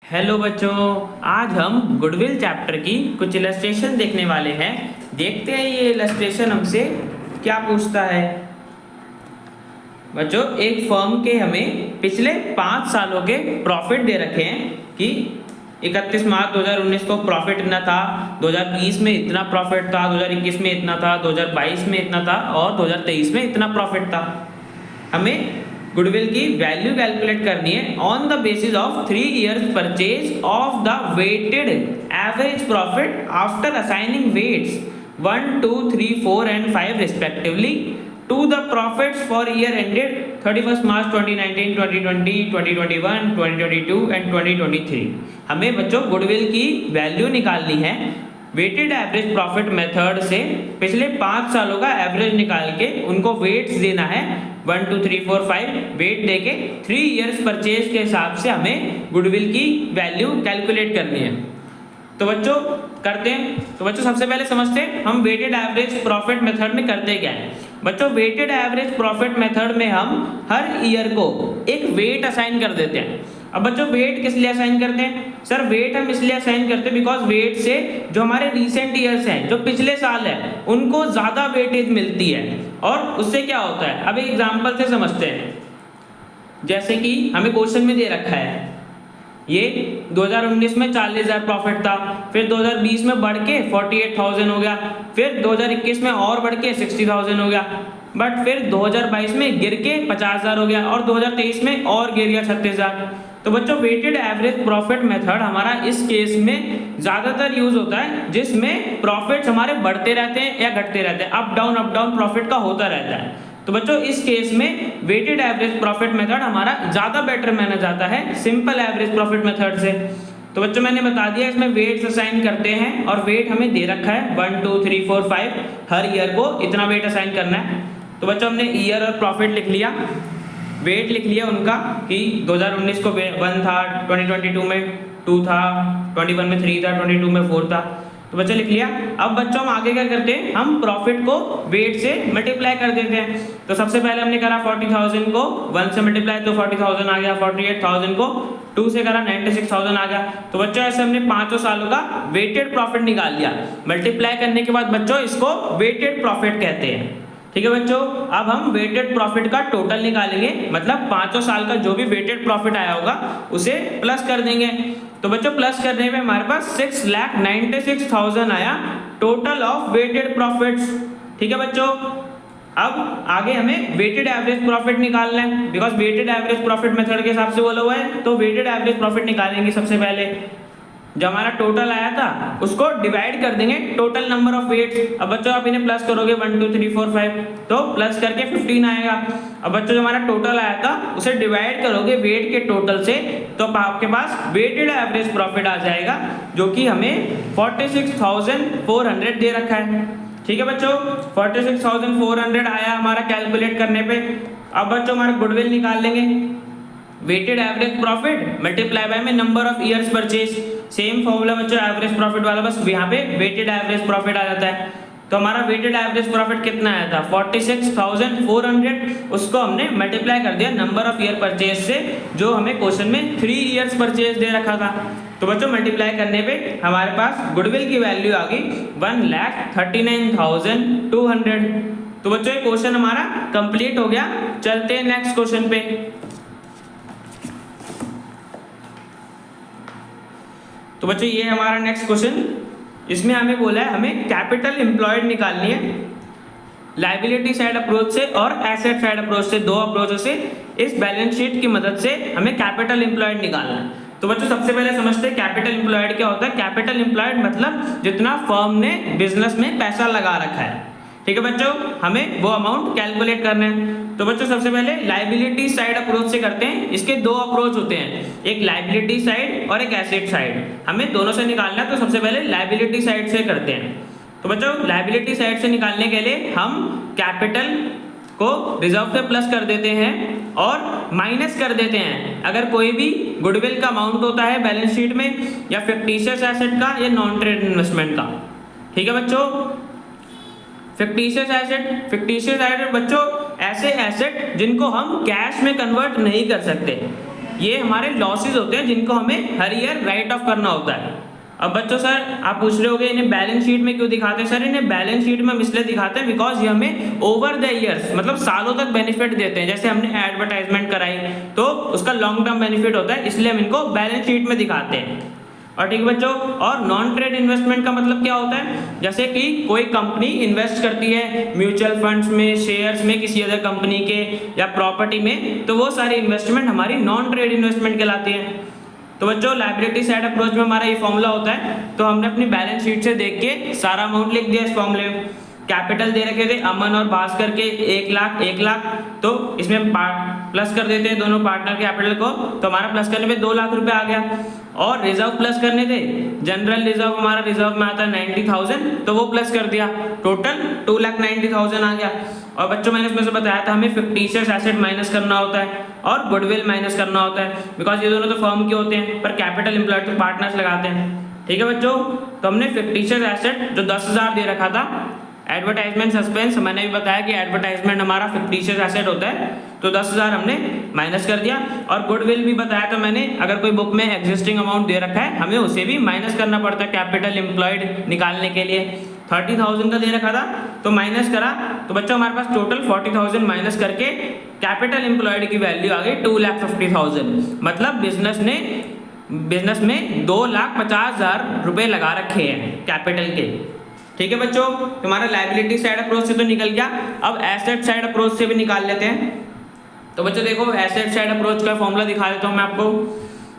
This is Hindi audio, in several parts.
हेलो बच्चों, आज हम गुडविल चैप्टर की कुछ इलस्ट्रेशन देखने वाले हैं। देखते हैं ये इलस्ट्रेशन हमसे क्या पूछता है। बच्चों, एक फर्म के हमें पिछले 5 सालों के प्रॉफिट दे रखे हैं कि 31 मार्च 2019 को प्रॉफिट इतना था, 2020 में इतना प्रॉफिट था, 2021 में इतना था, 2022 में इतना था और 2023 में इतना प्रॉफिट था। हमें गुडविल की वैल्यू कैलकुलेट करनी है on the basis of 3 years purchase of the weighted average profit after assigning weights 1, 2, 3, 4 and 5 respectively to the profits for year ended 31st March 2019, 2020, 2021, 2022 and 2023। हमें बच्चों गुडविल की वैल्यू निकालनी है वेटेड एवरेज प्रॉफिट मेथड से। पिछले 5 सालों का एवरेज निकाल के उनको वेट्स देना है 1, 2, 3, 4, 5 वेट देके 3 years परचेज के हिसाब से हमें गुडविल की वैल्यू कैलकुलेट करनी है। तो बच्चों करते हैं। तो बच्चों सबसे पहले समझते हैं हम वेटेड एवरेज प्रॉफिट मेथड में करते क्या है। बच्चों वेटेड एवरेज प्रॉफिट मेथड में हम हर ईयर को एक वेट असाइन कर देते हैं। अब बच्चों वेट किस लिए असाइन करते हैं? सर वेट हम इसलिए असाइन करते हैं बिकॉज वेट से जो हमारे रिसेंट ईयर्स हैं, जो पिछले साल है, उनको ज़्यादा वेटेज मिलती है। और उससे क्या होता है, अब एक एग्जाम्पल से समझते हैं। जैसे कि हमें क्वेश्चन में दे रखा है ये 2019 में 40,000 प्रॉफिट था, फिर 2020 में बढ़ के 48,000 हो गया, फिर 2021 में और बढ़ के 60,000 हो गया, बट फिर 2022 में गिर के 50,000 हो गया और 2023 में और गिर गया 36,000। तो बच्चों वेटेड एवरेज प्रॉफिट मेथड हमारा इस केस में ज़्यादातर यूज होता है जिसमें प्रॉफिट्स हमारे बढ़ते रहते हैं या घटते रहते हैं, अप डाउन प्रॉफिट का होता रहता है। तो बच्चों इस केस में वेटेड एवरेज प्रॉफिट मेथड हमारा ज़्यादा बेटर माना जाता है सिंपल एवरेज प्रॉफिट मेथड से। तो बच्चों मैंने बता दिया इसमें वेट्स असाइन करते हैं और वेट हमें दे रखा है 1, 2, 3, 4, 5 हर ईयर को इतना वेट असाइन करना है। तो बच्चों हमने ईयर और प्रॉफिट लिख लिया, वेट लिख लिया उनका कि 2019 को 1 था, 2022 में 2 था, 21 में 3 था, 22 में 4 था। तो बच्चा लिख लिया। अब बच्चों हम आगे क्या करते हैं, हम प्रॉफिट को वेट से मल्टीप्लाई कर देते हैं। तो सबसे पहले हमने करा 40,000 को 1 से मल्टीप्लाई तो 40,000 आ गया, 48,000 को 2 से करा 96,000 आ गया। तो बच्चों ऐसे हमने 5 सालों का वेटेड प्रॉफिट निकाल लिया। मल्टीप्लाई करने के बाद बच्चों इसको वेटेड प्रॉफिट कहते हैं। ठीक है बच्चों, अब हम वेटेड प्रॉफिट का टोटल निकालेंगे, मतलब 5 साल का जो भी वेटेड प्रॉफिट आया होगा उसे प्लस कर देंगे। तो बच्चों प्लस करने में हमारे पास 6,96,000 आया टोटल ऑफ वेटेड प्रॉफिट्स। ठीक है बच्चों, अब आगे हमें वेटेड एवरेज प्रॉफिट निकालना है because weighted average profit method के हिसाब से बोला हुआ है। तो वेटेड एवरेज प्रॉफिट निकालेंगे। सबसे पहले जो हमारा टोटल आया था उसको डिवाइड कर देंगे टोटल नंबर ऑफ वेट्स। अब बच्चों आप इन्हें प्लस करोगे 1, 2, 3, 4, 5 तो प्लस करके 15 आएगा। अब बच्चों जो हमारा टोटल आया था उसे डिवाइड करोगे वेट के टोटल से तो आपके पास वेटेड एवरेज प्रॉफिट आ जाएगा जो कि हमें 46,400 दे रखा है। ठीक है बच्चों, 46,400 आया हमारा कैलकुलेट करने पे। अब बच्चों हमारा गुडविल निकाल लेंगे। Weighted average profit multiply by में number of years purchase, same formula बच्चों एवरेज प्रॉफिट वाला, बस यहाँ पे वेटेड एवरेज प्रॉफिट आ जाता है। तो हमारा वेटेड एवरेज प्रॉफिट कितना आया था 46,400, उसको हमने मल्टीप्लाई कर दिया नंबर ऑफ ईयर परचेज से जो हमें क्वेश्चन में 3 years परचेज दे रखा था। तो बच्चों मल्टीप्लाई करने पे हमारे पास गुडविल की वैल्यू आ गई 1,39,200। तो बच्चों ये क्वेश्चन हमारा कंप्लीट हो गया। चलते हैं नेक्स्ट क्वेश्चन पे। तो बच्चों ये हमारा नेक्स्ट क्वेश्चन, इसमें हमें बोला है हमें कैपिटल एम्प्लॉयड निकालनी है लायबिलिटी साइड अप्रोच से और एसेट साइड अप्रोच से, 2 अप्रोचों से। इस बैलेंस शीट की मदद से हमें कैपिटल एम्प्लॉयड निकालना है। तो बच्चों सबसे पहले समझते हैं कैपिटल एम्प्लॉयड क्या होता है। कैपिटल एम्प्लॉयड मतलब जितना फर्म ने बिजनेस में पैसा लगा रखा है। ठीक है बच्चों, हमें वो अमाउंट कैलकुलेट करना है। तो बच्चों सबसे पहले लायबिलिटी साइड अप्रोच से करते हैं। इसके 2 अप्रोच होते हैं, एक लायबिलिटी साइड और एक एसेट साइड। हमें दोनों से निकालना है तो सबसे पहले लायबिलिटी साइड से करते हैं। तो बच्चों लायबिलिटी साइड से निकालने के लिए हम कैपिटल को रिजर्व पे प्लस कर देते हैं और माइनस कर देते हैं अगर कोई भी गुडविल का अमाउंट होता है बैलेंस शीट में, या फिक्टिशियस एसेट का या नॉन ट्रेड इन्वेस्टमेंट का। ठीक है बच्चों, फिक्टिशियस एसेट बच्चों ऐसे एसेट जिनको हम कैश में कन्वर्ट नहीं कर सकते। ये हमारे लॉसेज होते हैं जिनको हमें हर ईयर राइट ऑफ करना होता है। अब बच्चों सर आप पूछ रहे होगे इन्हें बैलेंस शीट में क्यों दिखाते हैं? सर इन्हें बैलेंस शीट में हम इसलिए दिखाते हैं बिकॉज ये हमें ओवर द ईयर्स मतलब सालों तक बेनिफिट देते हैं। जैसे हमने एडवर्टाइजमेंट कराई तो उसका लॉन्ग टर्म बेनिफिट होता है, इसलिए हम इनको बैलेंस शीट में दिखाते हैं। और ठीक है बच्चों, और नॉन ट्रेड इन्वेस्टमेंट का मतलब क्या होता है? जैसे कि कोई कंपनी इन्वेस्ट करती है म्यूचुअल फंड्स में, शेयर्स में, किसी अदर कंपनी के या प्रॉपर्टी में, तो वो सारी इन्वेस्टमेंट हमारी नॉन ट्रेड इन्वेस्टमेंट कहलाती है। तो बच्चों लायबिलिटी साइड अप्रोच में हमारा ये फॉर्मूला होता है, तो हमने अपनी बैलेंस शीट से देख के सारा अमाउंट लिख दिया इस फॉर्मूले में। कैपिटल दे रखे थे अमन और भास्कर के 1 लाख 1 लाख, तो इसमें प्लस कर देते हैं दोनों पार्टनर कैपिटल को, तो हमारा प्लस करने पे 2 लाख रुपए आ गया। और रिजर्व प्लस करने थे, जनरल रिजर्व हमारा रिजर्व में आता है 90,000, तो वो प्लस कर दिया, टोटल 2,90,000 आ गया। और बच्चों मैंने इसमें से बताया था हमें फिक्टिशियस एसेट माइनस करना होता है और गुडविल माइनस करना होता है, बिकॉज ये दोनों तो फर्म के होते हैं पर कैपिटल एम्प्लॉयड तो पार्टनर्स लगाते हैं। ठीक है बच्चों, तो हमने फिक्टिशियस एसेट जो 10,000 दे रखा था, एडवर्टाइजमेंट सस्पेंस मैंने भी बताया कि एडवर्टाइजमेंट हमारा फिक्टिशियस एसेट होता है, तो 10,000 हमने माइनस कर दिया। और गुडविल भी बताया था मैंने, अगर कोई बुक में एग्जिस्टिंग अमाउंट दे रखा है हमें उसे भी माइनस करना पड़ता है कैपिटल एम्प्लॉयड निकालने के लिए। 30,000 का दे रखा था तो माइनस करा, तो बच्चों हमारे पास टोटल 40,000 माइनस करके कैपिटल एम्प्लॉयड की वैल्यू आ गई 2,50,000। मतलब बिजनेस में 2,50,000 रुपए लगा रखे हैं कैपिटल के। ठीक है बच्चों, तुम्हारा लायबिलिटी साइड अप्रोच से तो निकल गया, अब एसेट साइड अप्रोच से भी निकाल लेते हैं। तो बच्चों देखो एसेट साइड अप्रोच का फॉर्मूला दिखा देता हूँ मैं आपको।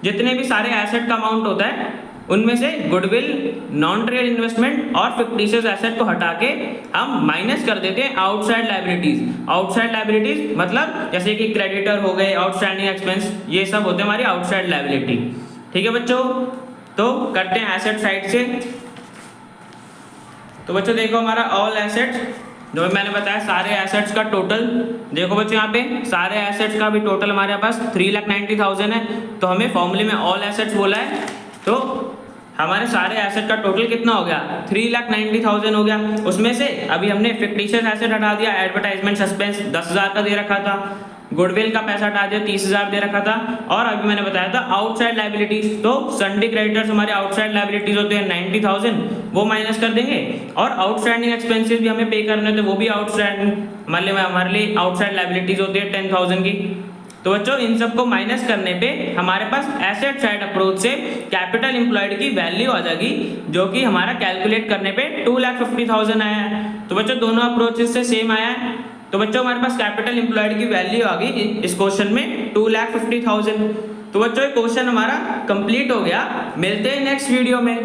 जितने भी सारे एसेट का अमाउंट होता है उनमें से गुडविल, नॉन ट्रेड इन्वेस्टमेंट और फिक्टिशियस एसेट को हटा के हम माइनस कर देते हैं आउटसाइड लायबिलिटीज। आउटसाइड लायबिलिटीज मतलब जैसे कि क्रेडिटर हो गए, आउटस्टैंडिंग एक्सपेंस, ये सब होते हैं हमारी आउटसाइड लायबिलिटी। ठीक है बच्चों, तो करते हैं एसेट साइड से। तो बच्चों देखो हमारा ऑल एसेट्स, जो मैंने बताया सारे एसेट्स का टोटल, देखो बच्चों यहाँ पे सारे एसेट्स का भी टोटल हमारे पास 3,90,000 है। तो हमें फॉर्मूले में ऑल एसेट्स बोला है, तो हमारे सारे एसेट का टोटल कितना हो गया? 3,90,000 हो गया। उसमें से अभी हमने फिक्टिशियस एसेट हटा दिया, एडवर्टाइजमेंट सस्पेंस 10,000 का दे रखा था, गुडविल का पैसा हटा दिया 30,000 दे रखा था, और अभी मैंने बताया था आउटसाइड लायबिलिटीज, तो सन्डी क्रेडिटर्स हमारे आउटसाइड लायबिलिटीज होते हैं 90,000, वो माइनस कर देंगे। और आउटस्टैंडिंग एक्सपेंसेस भी हमें पे करने थे, वो भी आउटस्टैंडिंग हमारे लिए आउटसाइड लायबिलिटीज होती है 10,000 की। तो बच्चों इन सबको माइनस करने पे हमारे पास एसेट साइड अप्रोच से कैपिटल एम्प्लॉयड की वैल्यू आ जाएगी, जो कि हमारा कैलकुलेट करने पे 2,50,000 आया है। तो बच्चों दोनों अप्रोचेस से सेम आया है। तो बच्चों हमारे पास कैपिटल एम्प्लॉयड की वैल्यू आ गई इस क्वेश्चन में 2,50,000। तो बच्चों ये क्वेश्चन हमारा कंप्लीट हो गया। मिलते हैं नेक्स्ट वीडियो में।